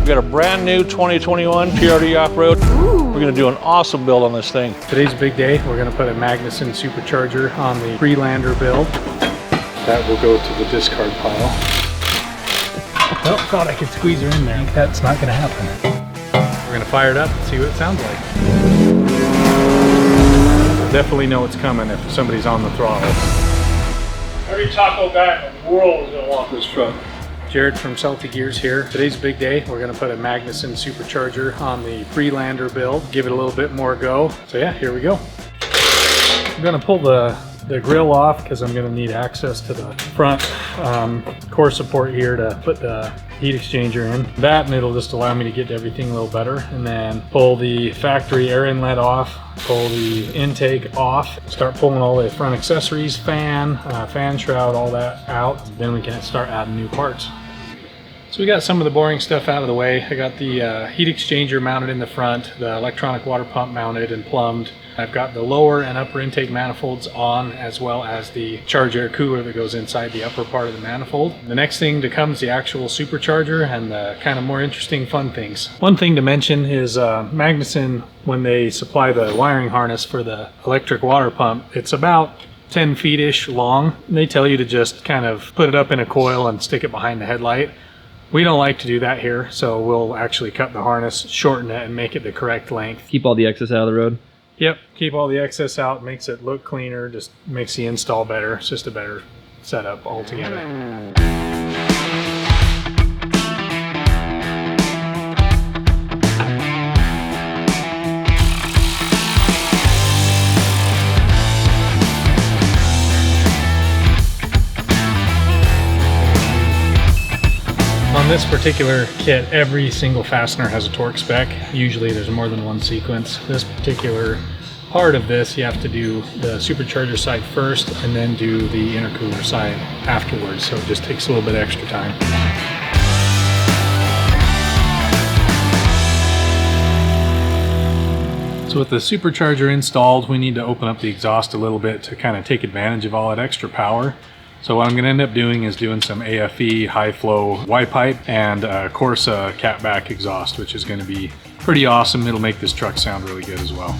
We've got a brand new 2021 PRD off-road. We're gonna do an awesome build on this thing. Today's a big day. We're gonna put a Magnuson Supercharger on the PreLander build. That will go to the discard pile. Oh, thought I could squeeze her in there. That's not gonna happen. We're gonna fire it up and see what it sounds like. Definitely know it's coming if somebody's on the throttle. Every taco guy in the world is gonna want this truck. Jared from Salty Gears here. Today's a big day. We're gonna put a Magnuson Supercharger on the PreLander build, give it a little bit more go. So yeah, here we go. I'm gonna pull the grill off because I'm gonna need access to the front core support here to put the heat exchanger in. That, and it'll just allow me to get everything a little better. And then pull the factory air inlet off, pull the intake off, start pulling all the front accessories, fan shroud, all that out. Then we can start adding new parts. So we got some of the boring stuff out of the way. I got the heat exchanger mounted in the front, the electronic water pump mounted and plumbed. I've got the lower and upper intake manifolds on, as well as the charge air cooler that goes inside the upper part of the manifold. The next thing to come is the actual supercharger and the kind of more interesting fun things. One thing to mention is Magnuson, when they supply the wiring harness for the electric water pump, it's about 10 feet-ish long. They tell you to just kind of put it up in a coil and stick it behind the headlight. We don't like to do that here, so we'll actually cut the harness, shorten it, and make it the correct length. Keep all the excess out of the road? Yep, keep all the excess out, makes it look cleaner, just makes the install better. It's just a better setup altogether. On this particular kit, every single fastener has a torque spec. Usually there's more than one sequence. This particular part of this, you have to do the supercharger side first and then do the intercooler side afterwards. So it just takes a little bit extra time. So with the supercharger installed, we need to open up the exhaust a little bit to kind of take advantage of all that extra power. So what I'm going to end up doing is doing some AFE high flow Y-Pipe and Corsa Cat Back Exhaust, which is going to be pretty awesome. It'll make this truck sound really good as well.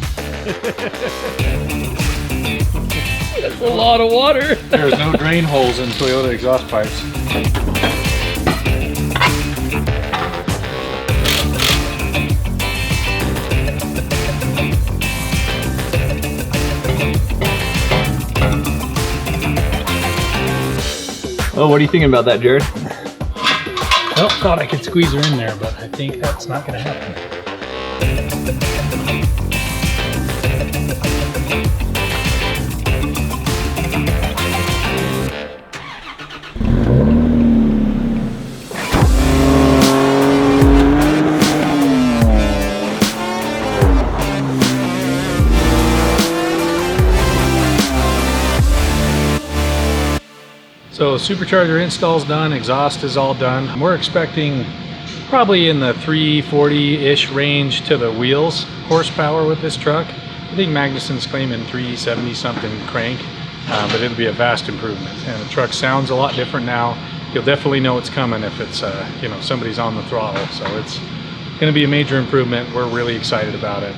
That's a lot of water. There's no drain holes in Toyota exhaust pipes. Oh, what are you thinking about that, Jared? Well, thought I could squeeze her in there, but I think that's not going to happen. So supercharger install's done, exhaust is all done. We're expecting probably in the 340-ish range to the wheels horsepower with this truck. I think Magnuson's claiming 370 something crank, but it'll be a vast improvement. And the truck sounds a lot different now. You'll definitely know it's coming if it's you know, somebody's on the throttle. So it's going to be a major improvement. We're really excited about it.